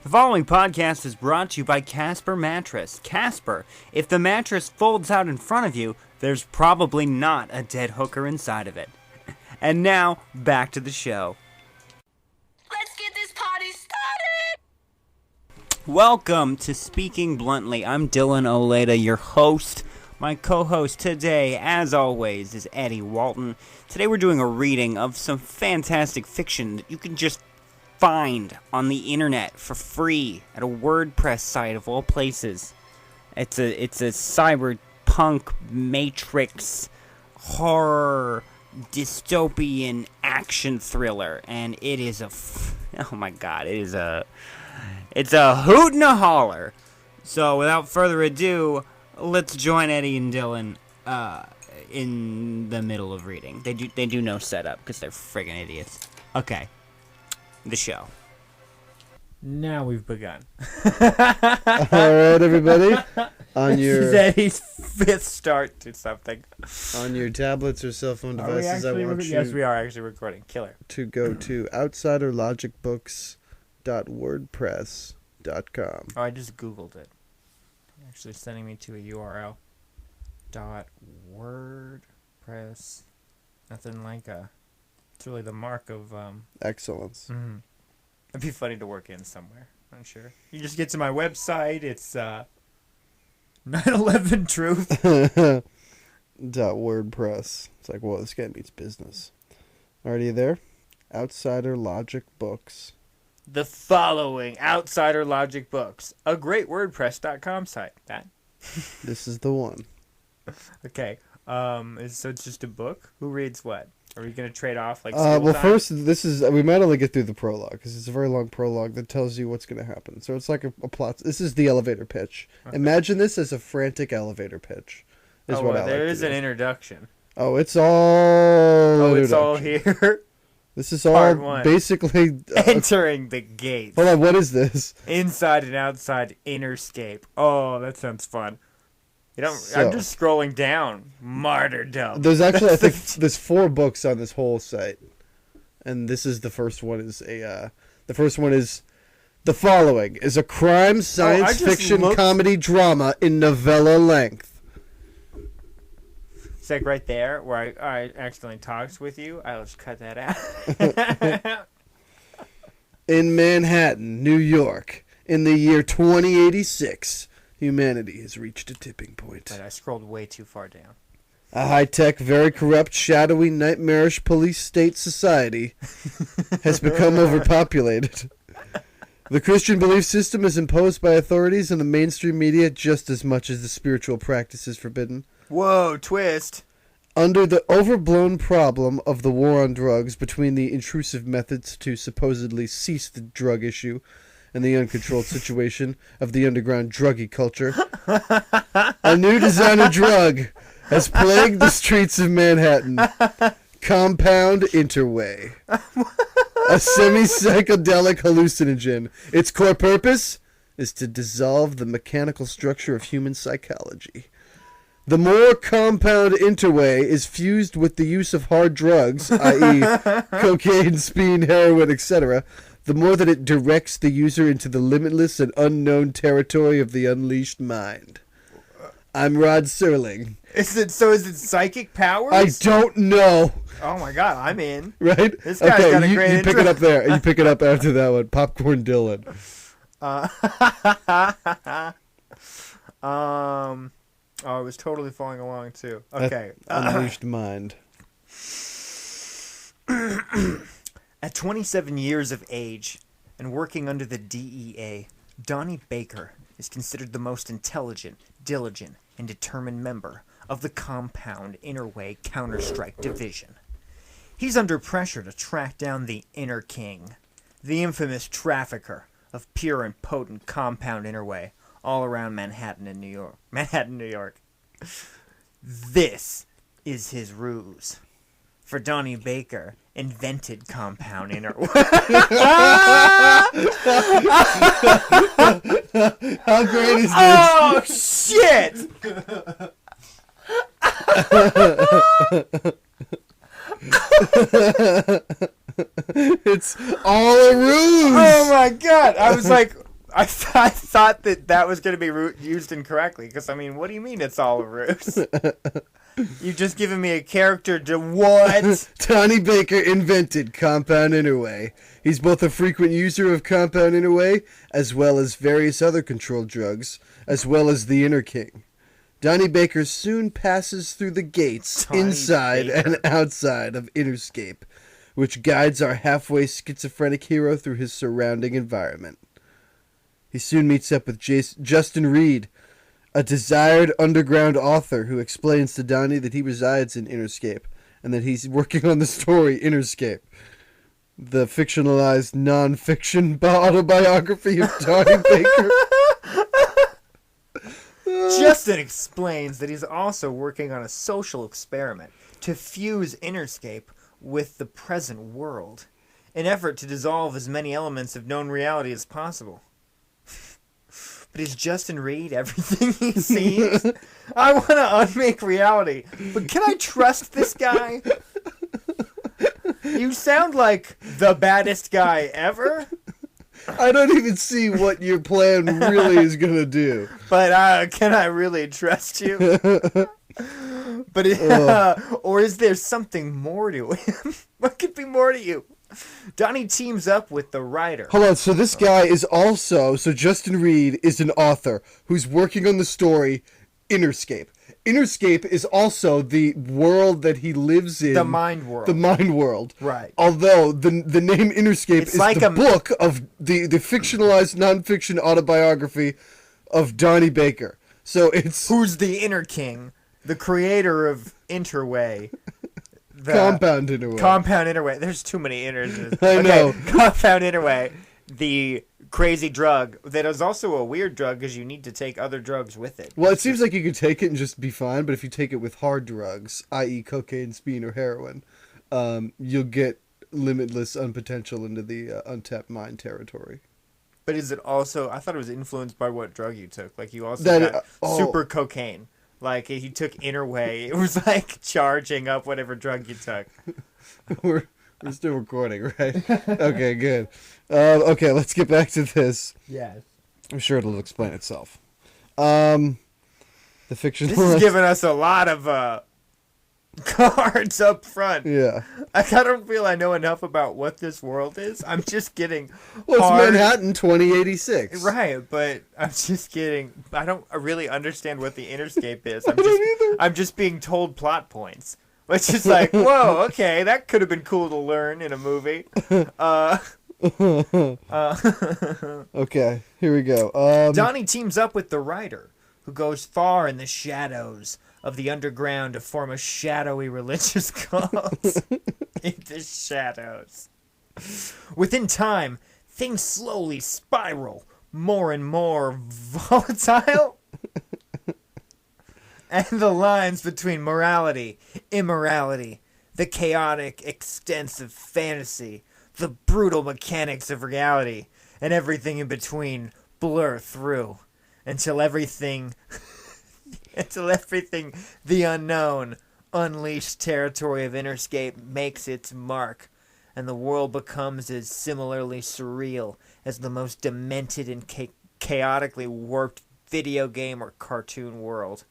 The following podcast is brought to you by Casper Mattress. Casper, if the mattress folds out in front of you, there's probably not a dead hooker inside of it. And now, back to the show. Let's get this party started! Welcome to Speaking Bluntly. I'm Dillon Oleda, your host. My co-host today, as always, is Eddie Walton. Today we're doing a reading of some fantastic fiction that you can just find on the internet for free at a WordPress site of all places. It's a cyberpunk matrix horror dystopian action thriller, and it is oh my god, it's a hoot and a holler. So without further ado, let's join Eddie and Dillon in the middle of reading. They do no setup because they're friggin' idiots. Okay. The show. Now we've begun. All right, everybody. On your This is Eddie's fifth start to something. on your tablets or cell phone devices, I want you Yes, we are actually recording. Killer. to go to outsiderlogicbooks.wordpress.com. Oh, I just Googled it. Actually sending me to a URL. .wordpress. Nothing like it's really the mark of Excellence. Mm-hmm. It'd be funny to work in somewhere, I'm sure. You just get to my website, it's 9/11 Truth. .wordpress. It's like, whoa, this guy means business. Already there? Outsider Logic Books. The following Outsider Logic Books, a great WordPress.com site. That. This is the one. Okay. So it's just a book? Who reads what? Are we going to trade off like Well, school time? first, we might only get through the prologue because it's a very long prologue that tells you what's going to happen. So it's like a plot. This is the elevator pitch. Okay. Imagine this as a frantic elevator pitch. There is an introduction. Oh, it's all. It's all here. This is Part all one. basically Entering the gates. Hold on, what is this? Inside and outside Interscape. I that sounds fun. I'm just scrolling down. Martyrdom. There's actually, I think, there's 4 books on this whole site, and this is the first one. The first one is the following is a crime science fiction comedy drama in novella length. It's like right there where I accidentally talked with you. I'll just cut that out. In Manhattan, New York, in the year 2086. Humanity has reached a tipping point. But I scrolled way too far down. A high-tech, very corrupt, shadowy, nightmarish police state society has become overpopulated. The Christian belief system is imposed by authorities and the mainstream media just as much as the spiritual practice is forbidden. Whoa, twist. Under the overblown problem of the war on drugs, between the intrusive methods to supposedly cease the drug issue and the uncontrolled situation of the underground druggy culture, a new designer drug has plagued the streets of Manhattan. Compound Interway. A semi-psychedelic hallucinogen. Its core purpose is to dissolve the mechanical structure of human psychology. The more Compound Interway is fused with the use of hard drugs, i.e. cocaine, speed, heroin, etc., the more that it directs the user into the limitless and unknown territory of the unleashed mind. I'm Rod Serling. Is it psychic powers? I don't know. Oh my god, I'm in. Right? This guy's got a great you pick it up there. You pick it up after that one. Popcorn Dillon. I was totally following along too. Okay. Unleashed mind. At 27 years of age and working under the DEA, Donnie Baker is considered the most intelligent, diligent, and determined member of the Compound Interway Counter-Strike Division. He's under pressure to track down the Inner King, the infamous trafficker of pure and potent Compound Interway all around Manhattan, New York. This is his ruse. For Donnie Baker invented Compound Interway. How great is this? Oh, shit! It's all a ruse. Oh my god! I was like, I thought that was going to be used incorrectly, because, I mean, what do you mean it's all a ruse? You've just given me a character to what? Donnie Baker invented Compound Interway. He's both a frequent user of Compound Interway, as well as various other controlled drugs, as well as the Inner King. Donnie Baker soon passes through the gates inside and outside of Interscape, which guides our halfway schizophrenic hero through his surrounding environment. He soon meets up with Justin Reed, a desired underground author who explains to Donnie that he resides in Interscape and that he's working on the story Interscape, the fictionalized non-fiction autobiography of Donnie Baker. Justin explains that he's also working on a social experiment to fuse Interscape with the present world, in effort to dissolve as many elements of known reality as possible. But is Justin Reed everything he seems? I want to unmake reality, but can I trust this guy? You sound like the baddest guy ever. I don't even see what your plan really is going to do. But can I really trust you? But or is there something more to him? What could be more to you? Donnie teams up with the writer. Hold on, so this guy is also... So Justin Reed is an author who's working on the story Interscape. Interscape is also the world that he lives in. The mind world. The mind world. Right. Although the name Interscape is like the book of the fictionalized non-fiction autobiography of Donnie Baker. So it's... Who's the Inner King, the creator of Interway. Compound Interway. Compound Interway. There's too many inners. I know. Compound Interway, the crazy drug that is also a weird drug because you need to take other drugs with it. Well, it seems like you could take it and just be fine, but if you take it with hard drugs, i.e. cocaine, speed, or heroin, you'll get limitless unpotential into the untapped mind territory. But is it also... I thought it was influenced by what drug you took. Like, you also got super cocaine. Like, he took Interway. It was like charging up whatever drug you took. We're still recording, right? Okay, good. Okay, let's get back to this. Yes. I'm sure it'll explain itself. The fiction. This is giving us a lot of cards up front. Yeah. I don't feel I know enough about what this world is. I'm just getting... Well, it's Manhattan 2086. Right, but I'm just getting... I don't really understand what the Interscape is. I don't either. I'm just being told plot points. Which is like, whoa, okay, that could have been cool to learn in a movie. Okay, here we go. Donnie teams up with the writer, who goes far in the shadows of the underground to form a shadowy religious cult. In the shadows. Within time, things slowly spiral, more and more volatile. And the lines between morality, immorality, the chaotic, extensive fantasy, the brutal mechanics of reality, and everything in between blur through until everything, the unknown, unleashed territory of Interscape makes its mark, and the world becomes as similarly surreal as the most demented and chaotically warped video game or cartoon world.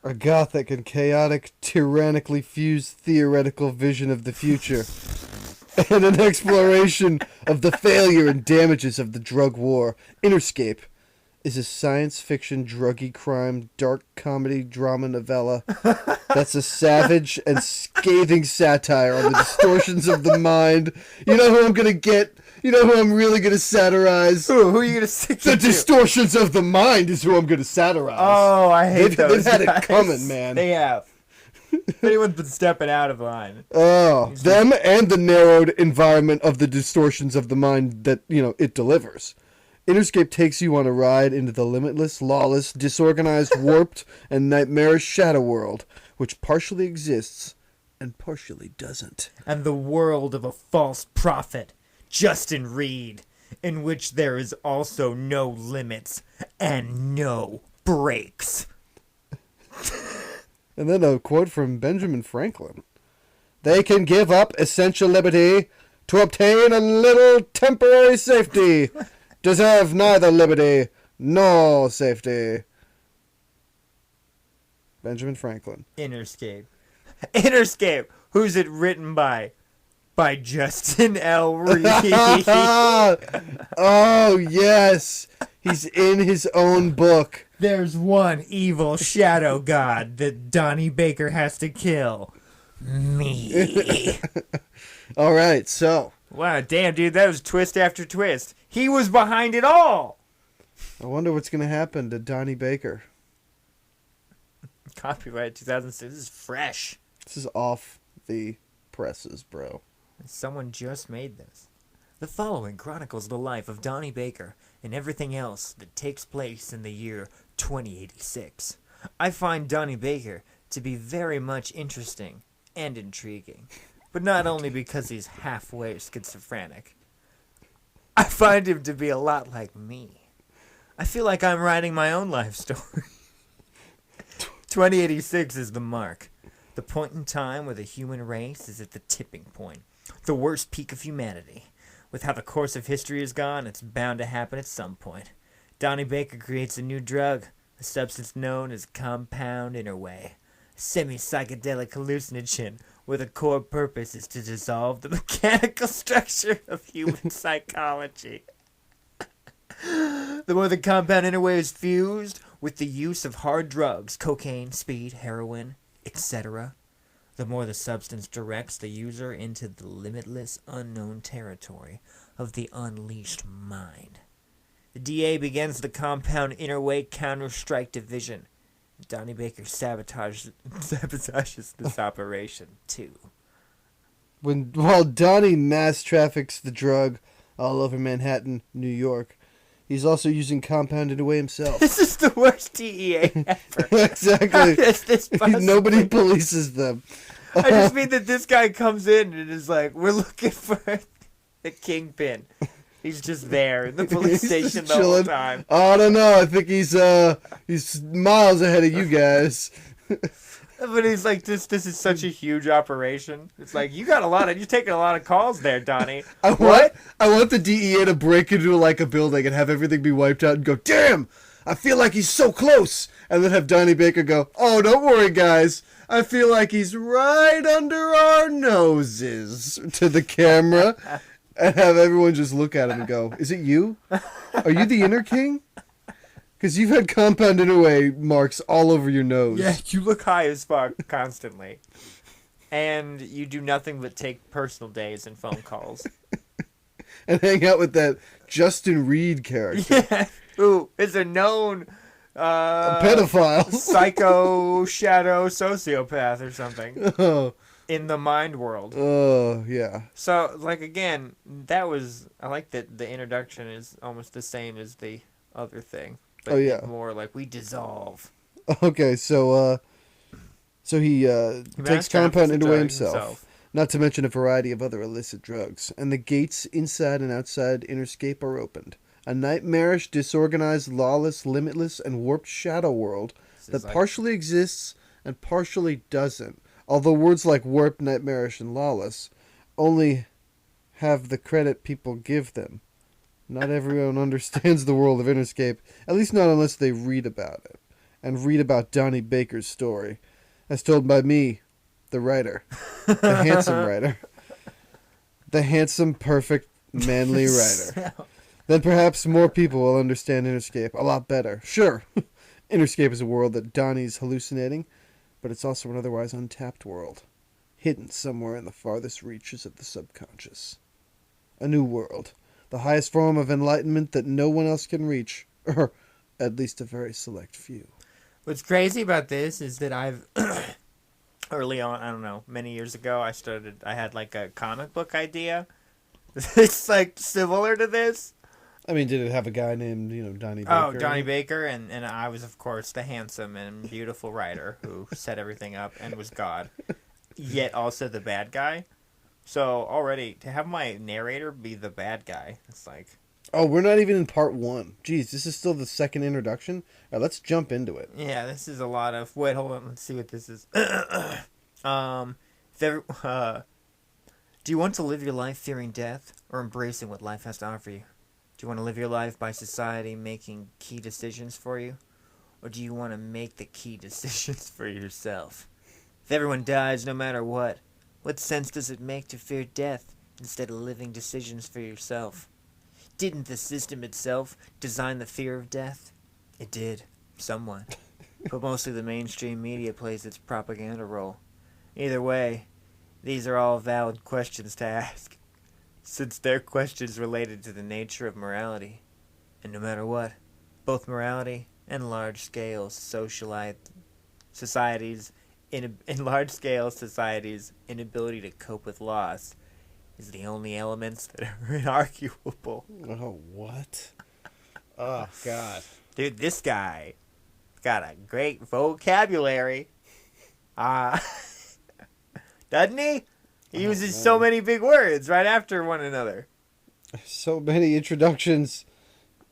A gothic and chaotic, tyrannically fused theoretical vision of the future, and an exploration of the failure and damages of the drug war. Interscape is a science fiction, druggy crime, dark comedy drama novella that's a savage and scathing satire on the distortions of the mind. You know who I'm going to get? You know who I'm really going to satirize? Who are you going to stick The distortions of the mind is who I'm going to satirize. Oh, I hate those They've had guys. it coming, man. They have. If anyone's been stepping out of line. Oh, them and the narrowed environment of the distortions of the mind that, it delivers. Interscape takes you on a ride into the limitless, lawless, disorganized, warped, and nightmarish shadow world, which partially exists and partially doesn't. And the world of a false prophet, Justin Reed, in which there is also no limits and no breaks. And then a quote from Benjamin Franklin. They can give up essential liberty to obtain a little temporary safety. deserve neither liberty nor safety. Benjamin Franklin. Interscape. Interscape. Who's it written by? By Justin L. Reed. Oh, yes. He's in his own book. There's one evil shadow god that Donnie Baker has to kill. Me. All right, so. Wow, damn, dude, that was twist after twist. He was behind it all. I wonder what's going to happen to Donnie Baker. Copyright 2006. This is fresh. This is off the presses, bro. Someone just made this. The following chronicles the life of Donnie Baker and everything else that takes place in the year 2086. I find Donnie Baker to be very much interesting and intriguing, but not only because he's halfway schizophrenic. I find him to be a lot like me. I feel like I'm writing my own life story. 2086 is the mark. The point in time where the human race is at the tipping point. The worst peak of humanity. With how the course of history has gone, it's bound to happen at some point. Donnie Baker creates a new drug, a substance known as compound Interway. A semi-psychedelic hallucinogen where the core purpose is to dissolve the mechanical structure of human psychology. The more the compound Interway is fused with the use of hard drugs, cocaine, speed, heroin, etc., the more the substance directs the user into the limitless unknown territory of the unleashed mind. The DA begins the compound Interway Counter-Strike Division. Donnie Baker sabotages this operation, too. While Donnie mass traffics the drug all over Manhattan, New York, he's also using compound Interway himself. This is the worst DEA ever. Exactly. How is this possible? Nobody polices them. I just mean that this guy comes in and is like, we're looking for the kingpin. He's just there in the police station the whole time. Oh, I don't know. I think he's miles ahead of you guys. But he's like, this is such a huge operation. It's like, you're taking a lot of calls there, Donnie. I want the DEA to break into like a building and have everything be wiped out and go, damn, I feel like he's so close. And then have Donnie Baker go, oh, don't worry, guys. I feel like he's right under our noses to the camera. And have everyone just look at him and go, is it you? Are you the Inner King? Because you've had compound Interway marks all over your nose. Yeah, you look high as fuck constantly. And you do nothing but take personal days and phone calls. And hang out with that Justin Reed character. Yeah, who is a known a pedophile. Psycho shadow sociopath or something. Oh. In the mind world. Oh, yeah. So, like, again, I like that the introduction is almost the same as the other thing. But more like, we dissolve. Okay, so he takes compound Interway himself. Not to mention a variety of other illicit drugs. And the gates inside and outside Interscape are opened. A nightmarish, disorganized, lawless, limitless, and warped shadow world that partially exists and partially doesn't. Although words like warped, nightmarish, and lawless only have the credit people give them. Not everyone understands the world of Interscape, at least not unless they read about it. And read about Donnie Baker's story, as told by me, the writer. The handsome writer. The handsome, perfect, manly writer. Then perhaps more people will understand Interscape a lot better. Sure, Interscape is a world that Donnie's hallucinating, but it's also an otherwise untapped world, hidden somewhere in the farthest reaches of the subconscious. A new world, the highest form of enlightenment that no one else can reach, or at least a very select few. What's crazy about this is that I've, early on, I don't know, many years ago, I had like a comic book idea. It's like similar to this. I mean, did it have a guy named, Donnie Baker? Oh, Donnie Baker, and I was, of course, the handsome and beautiful writer who set everything up and was God, yet also the bad guy. So, already, to have my narrator be the bad guy, it's like... Oh, we're not even in part 1. Jeez, this is still the second introduction? All right, let's jump into it. Yeah, this is a lot of... Wait, hold on, let's see what this is. Do you want to live your life fearing death, or embracing what life has to offer you? Do you want to live your life by society making key decisions for you? Or do you want to make the key decisions for yourself? If everyone dies no matter what sense does it make to fear death instead of living decisions for yourself? Didn't the system itself design the fear of death? It did, somewhat. But mostly the mainstream media plays its propaganda role. Either way, these are all valid questions to ask, since they're questions related to the nature of morality. And no matter what, both morality and large-scale societies' inability to cope with loss is the only elements that are inarguable. Oh, what? Oh, God. Dude, this guy got a great vocabulary. Doesn't he? He uses so many big words right after one another. So many introductions.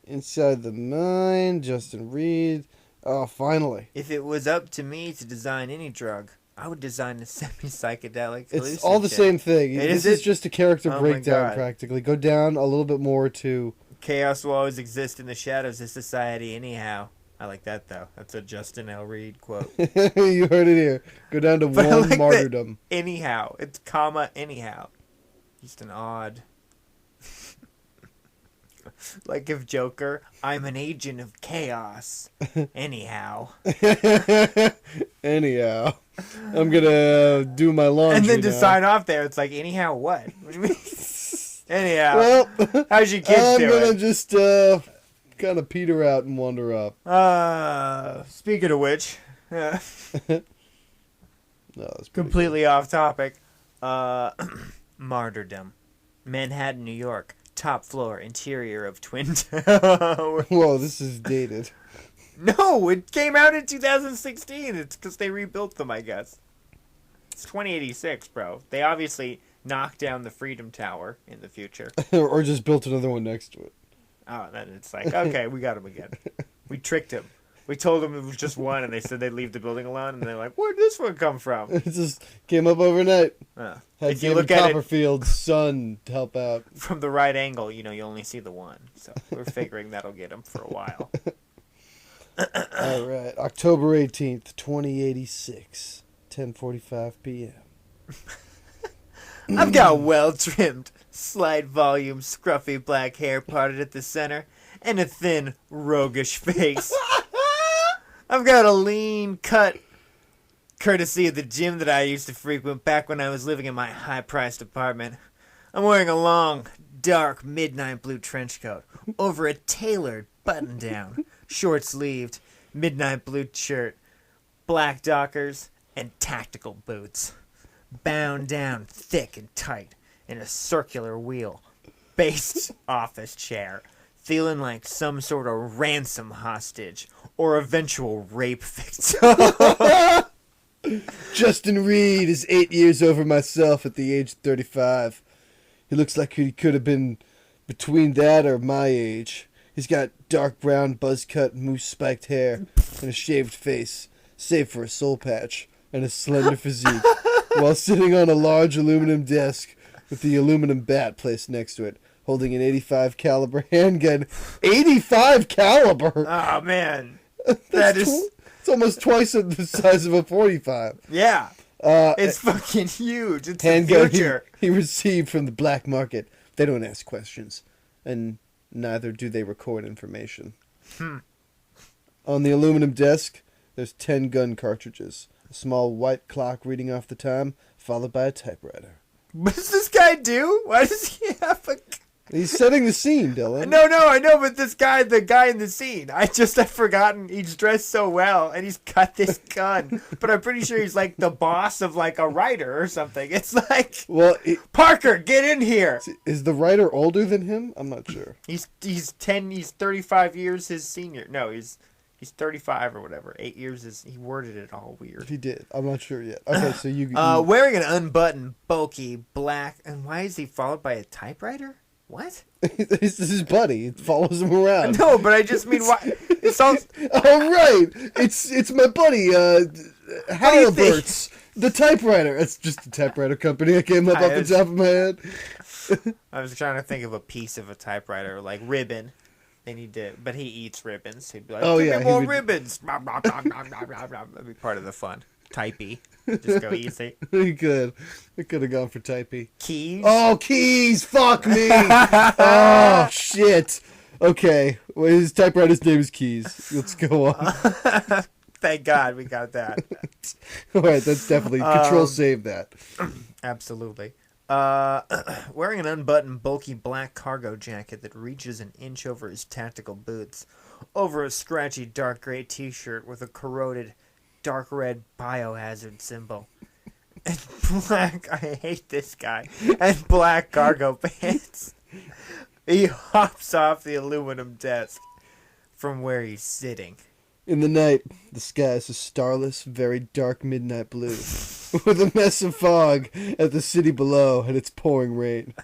Inside the Mind, Justin Reed. Oh, finally. If it was up to me to design any drug, I would design a semi-psychedelic It's all the same thing. This is just a character breakdown, practically. Go down a little bit more to... Chaos will always exist in the shadows of society anyhow. I like that, though. That's a Justin L. Reed quote. You heard it here. Go down to But one like martyrdom. Anyhow. It's comma anyhow. Just an odd... Like if Joker, I'm an agent of chaos. Anyhow. Anyhow. I'm gonna do my laundry And then to now. sign off there, it's like, anyhow what? What do you mean? Anyhow. Well, How's your kids I'm doing? gonna just kind of peter out and wander up. Speaking of which, No, that's completely off topic. Martyrdom. Manhattan, New York. Top floor, interior of Twin Tower. Whoa, this is dated. No, it came out in 2016. It's because they rebuilt them, I guess. It's 2086, bro. They obviously knocked down the Freedom Tower in the future. Or just built another one next to it. Oh, then it's like, okay, we got him again. We tricked him. We told them it was just one, and they said they'd leave the building alone, and they're like, where'd this one come from? It just came up overnight. Had Had if you David look at it Copperfield's son to help out. from the right angle, you only see the one. So we're figuring that'll get him for a while. All right, October 18th, 2086, 10:45 p.m. I've got well-trimmed, slight volume, scruffy black hair parted at the center, and a thin, roguish face. I've got a lean cut, courtesy of the gym that I used to frequent back when I was living in my high-priced apartment. I'm wearing a long, dark, midnight blue trench coat over a tailored button-down, short-sleeved, midnight blue shirt, black Dockers, and tactical boots. Bound down thick and tight in a circular wheel, based office chair, feeling like some sort of ransom hostage or eventual rape victim. Justin Reed is 8 years over myself at the age of 35. He looks like he could have been between that or my age. He's got dark brown buzz-cut moose-spiked hair and a shaved face, save for a soul patch and a slender physique, while sitting on a large aluminum desk with the aluminum bat placed next to it, holding an .85 caliber handgun. 85 caliber! Oh, man. That is... It's almost twice the size of a .45. Yeah. It's fucking huge. It's the future. He received from the black market. They don't ask questions. And neither do they record information. On the aluminum desk, there's 10 gun cartridges. A small white clock reading off the time, followed by a typewriter. What does this guy do? Why does he have a... He's setting the scene, Dylan. No, I know, but this guy, the guy in the scene, I've forgotten, he's dressed so well, and he's got this gun, but I'm pretty sure he's like the boss of like a writer or something. It's like, well, Parker, get in here! Is the writer older than him? I'm not sure. He's 35 years his senior. No, he's 35 or whatever. 8 years he worded it all weird. He did. I'm not sure yet. Okay, so you... Wearing an unbuttoned, bulky, black, and why is he followed by a typewriter? What? This is his buddy. It follows him around. No, but I just mean why? It sounds. Oh right, it's my buddy Halliburt's the typewriter. It's just a typewriter company. I came up off the top of my head. I was trying to think of a piece of a typewriter, like ribbon. But he eats ribbons. He'd be like, give me more ribbons. That'd be part of the fun. Typey. Just go easy. He could. We could have gone for typey. Keys? Oh, keys! Fuck me! Oh, shit. Okay. Well, his typewriter's name is Keys. Let's go on. Thank God we got that. Alright, that's definitely... Control save that. Absolutely. Wearing an unbuttoned, bulky black cargo jacket that reaches an inch over his tactical boots, over a scratchy dark gray t-shirt with a corroded dark red biohazard symbol, and black, I hate this guy, and black cargo pants. He hops off the aluminum desk from where he's sitting. In the night, the sky is a starless, very dark midnight blue, with a mess of fog at the city below, and it's pouring rain.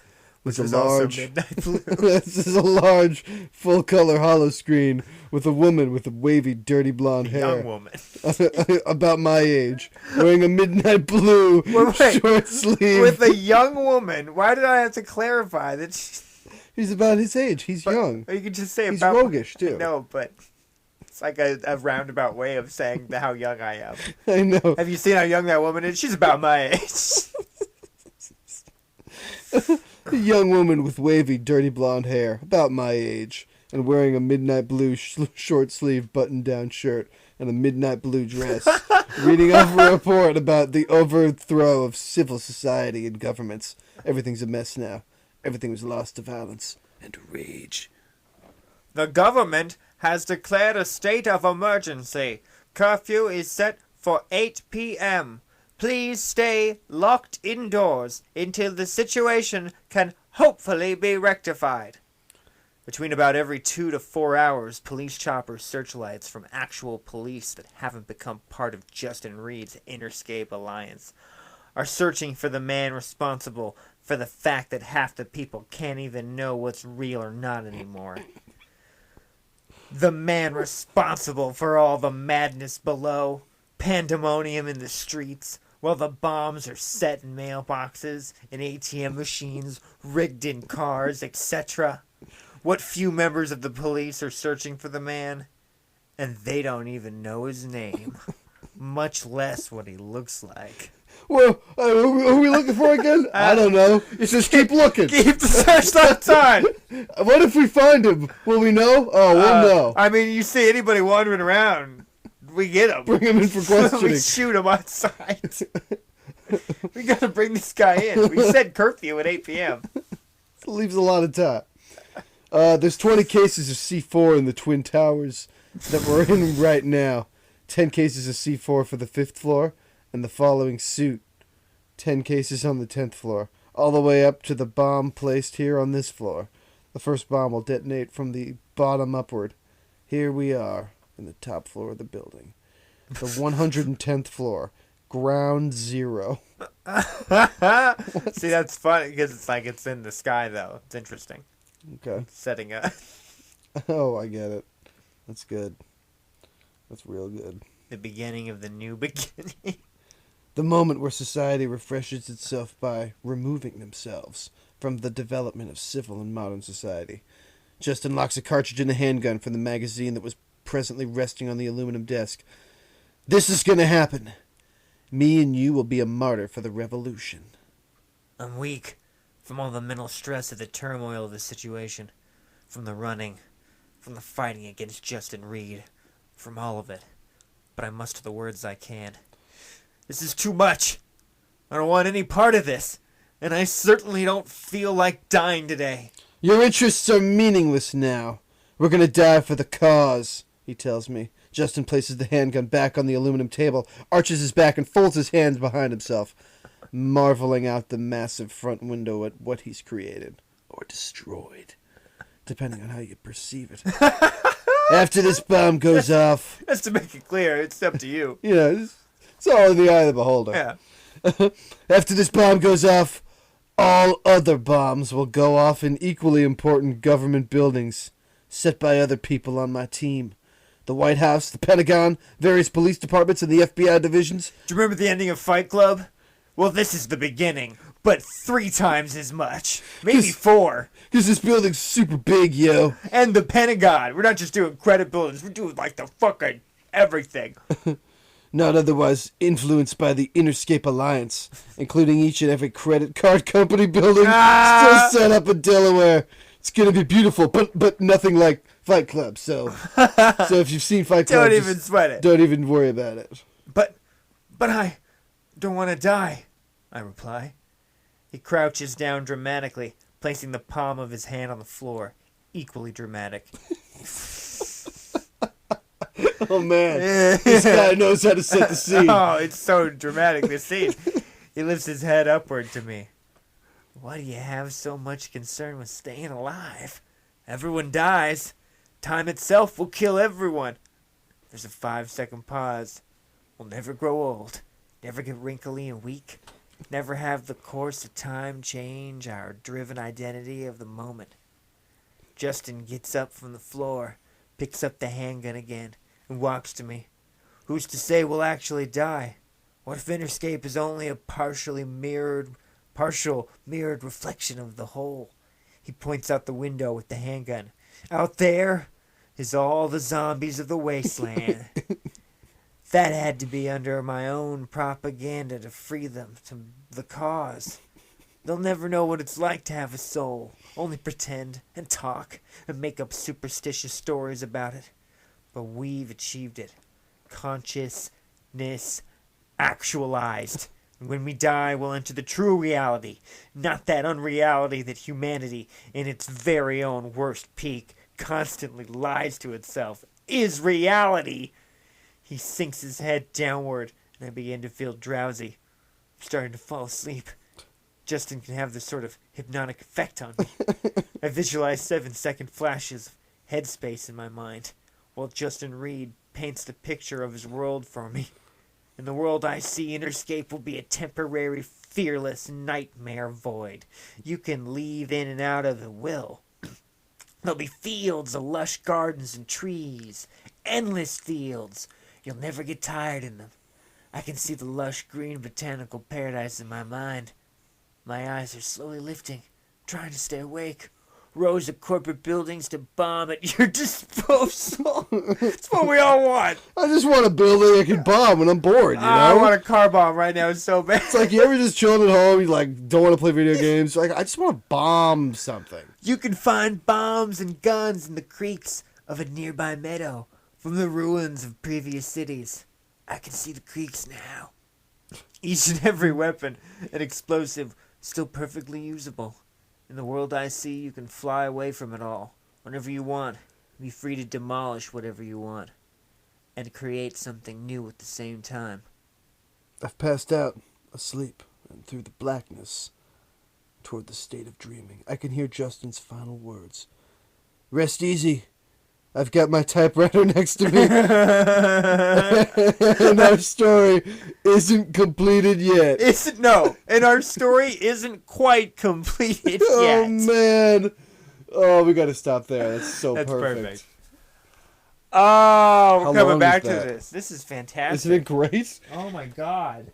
Which is also midnight blue. This is a large, full-color hollow screen with a woman with a wavy, dirty blonde hair. Young woman. About my age, wearing a midnight blue short sleeve. With a young woman? Why did I have to clarify that He's about his age. He's young. You could just say he's about... roguish, too. No, but... It's like a roundabout way of saying how young I am. I know. Have you seen how young that woman is? She's about my age. A young woman with wavy, dirty blonde hair, about my age, and wearing a midnight blue short-sleeve button-down shirt and a midnight blue dress, reading off a report about the overthrow of civil society and governments. Everything's a mess now. Everything was lost to violence and rage. The government has declared a state of emergency. Curfew is set for 8 p.m. Please stay locked indoors until the situation can hopefully be rectified. Between about every 2 to 4 hours, police choppers searchlights from actual police that haven't become part of Justin Reed's Interscape Alliance are searching for the man responsible for the fact that half the people can't even know what's real or not anymore. The man responsible for all the madness below, pandemonium in the streets, while the bombs are set in mailboxes, in ATM machines, rigged in cars, etc. What few members of the police are searching for the man, and they don't even know his name, much less what he looks like. Well, who are we looking for again? I don't know. Just keep looking. Keep the searchlights on. What if we find him? Will we know? Oh, we'll know. I mean, you see anybody wandering around, we get him. Bring him in for questioning. We shoot him on sight. We gotta bring this guy in. We said curfew at 8 p.m. It leaves a lot of time. There's 20 cases of C4 in the Twin Towers that we're in right now. 10 cases of C4 for the 5th floor. And the following suit, 10 cases on the 10th floor, all the way up to the bomb placed here on this floor. The first bomb will detonate from the bottom upward. Here we are, in the top floor of the building. The 110th floor, ground zero. See, that's funny, because it's like it's in the sky, though. It's interesting. Okay. Setting up. Oh, I get it. That's good. That's real good. The beginning of the new beginning. The moment where society refreshes itself by removing themselves from the development of civil and modern society. Justin locks a cartridge in a handgun from the magazine that was presently resting on the aluminum desk. This is gonna happen. Me and you will be a martyr for the revolution. I'm weak from all the mental stress of the turmoil of the situation. From the running. From the fighting against Justin Reed. From all of it. But I muster the words I can. This is too much. I don't want any part of this. And I certainly don't feel like dying today. Your interests are meaningless now. We're gonna die for the cause, he tells me. Justin places the handgun back on the aluminum table, arches his back, and folds his hands behind himself, marveling out the massive front window at what he's created. Or destroyed. Depending on how you perceive it. After this bomb goes off... Just to make it clear, it's up to you. Yeah, it's all in the eye of the beholder. Yeah. After this bomb goes off, all other bombs will go off in equally important government buildings, set by other people on my team. The White House, the Pentagon, various police departments, and the FBI divisions. Do you remember the ending of Fight Club? Well, this is the beginning. but 3 times as much. Maybe 4. Because this building's super big, yo. And the Pentagon. We're not just doing credit buildings. We're doing, like, the fucking everything. Not otherwise influenced by the Interscape Alliance, including each and every credit card company building still set up in Delaware. It's gonna be beautiful, but nothing like Fight Club. So if you've seen Fight Club, Don't even sweat it. Don't even worry about it. But I don't want to die, I reply. He crouches down dramatically, placing the palm of his hand on the floor. Equally dramatic. Oh man, this guy knows how to set the scene. Oh, it's so dramatic, this scene. He lifts his head upward to me. Why do you have so much concern with staying alive? Everyone dies. Time itself will kill everyone. There's a 5-second pause. We'll never grow old, never get wrinkly and weak, never have the course of time change our driven identity of the moment. Justin gets up from the floor, picks up the handgun again, and walks to me. Who's to say we'll actually die? What if Interscape is only a partial mirrored reflection of the whole? He points out the window with the handgun. Out there is all the zombies of the wasteland. That had to be under my own propaganda to free them to the cause. They'll never know what it's like to have a soul, only pretend and talk and make up superstitious stories about it. But we've achieved it. Consciousness actualized. And when we die, we'll enter the true reality, not that unreality that humanity, in its very own worst peak, constantly lies to itself, is reality. He sinks his head downward, and I begin to feel drowsy. I'm starting to fall asleep. Justin can have this sort of hypnotic effect on me. I visualize 7-second flashes of headspace in my mind, while Justin Reed paints the picture of his world for me. In the world I see, Interscape will be a temporary, fearless nightmare void. You can leave in and out of it will. There'll be fields of lush gardens and trees. Endless fields. You'll never get tired in them. I can see the lush green botanical paradise in my mind. My eyes are slowly lifting, trying to stay awake. Rows of corporate buildings to bomb at your disposal. It's what we all want. I just want a building I can bomb when I'm bored, you know? I want a car bomb right now. It's so bad. It's like you ever just chilling at home, you like don't want to play video games. Like I just want to bomb something. You can find bombs and guns in the creeks of a nearby meadow from the ruins of previous cities. I can see the creeks now. Each and every weapon and explosive still perfectly usable. In the world I see, you can fly away from it all, whenever you want, be free to demolish whatever you want, and create something new at the same time. I've passed out, asleep, and through the blackness, toward the state of dreaming. I can hear Justin's final words. Rest easy. I've got my typewriter next to me. And our story isn't completed yet. And our story isn't quite completed yet. Oh, man. Oh, we got to stop there. That's perfect. Oh, we're coming back to that? this. This is fantastic. Isn't it great? Oh, my God.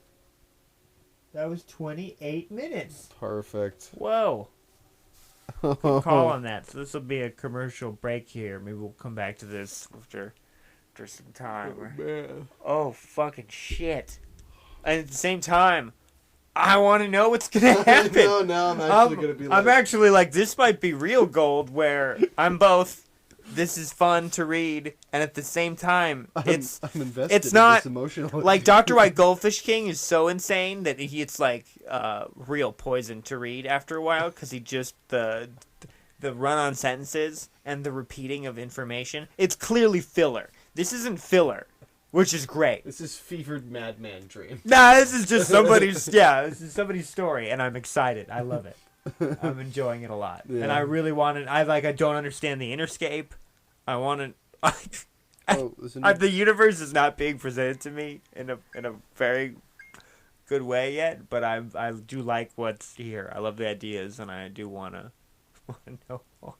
That was 28 minutes. Perfect. Whoa. Good call on that. So this will be a commercial break here. Maybe we'll come back to this after some time. Oh, man. Oh, fucking shit. And at the same time, I want to know what's going to happen. No, now I'm actually going to be like... I'm actually like, this might be real gold, where I'm both, this is fun to read, and at the same time, I'm invested it's not, in this emotionally. Like, Dr. White Goldfish King is so insane that it's like real poison to read after a while, because he just, the run-on sentences and the repeating of information, it's clearly filler. This isn't filler, which is great. This is fevered madman dream. Nah, this is just this is somebody's story, and I'm excited. I love it. I'm enjoying it a lot. Yeah. And I really want it. I don't understand the Interscape. I want to... the universe is not being presented to me in a very good way yet, but I do like what's here. I love the ideas, and I do want to know more.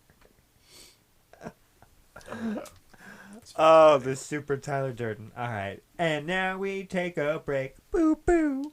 Oh, the super Tyler Durden. All right. And now we take a break. Boo, boo.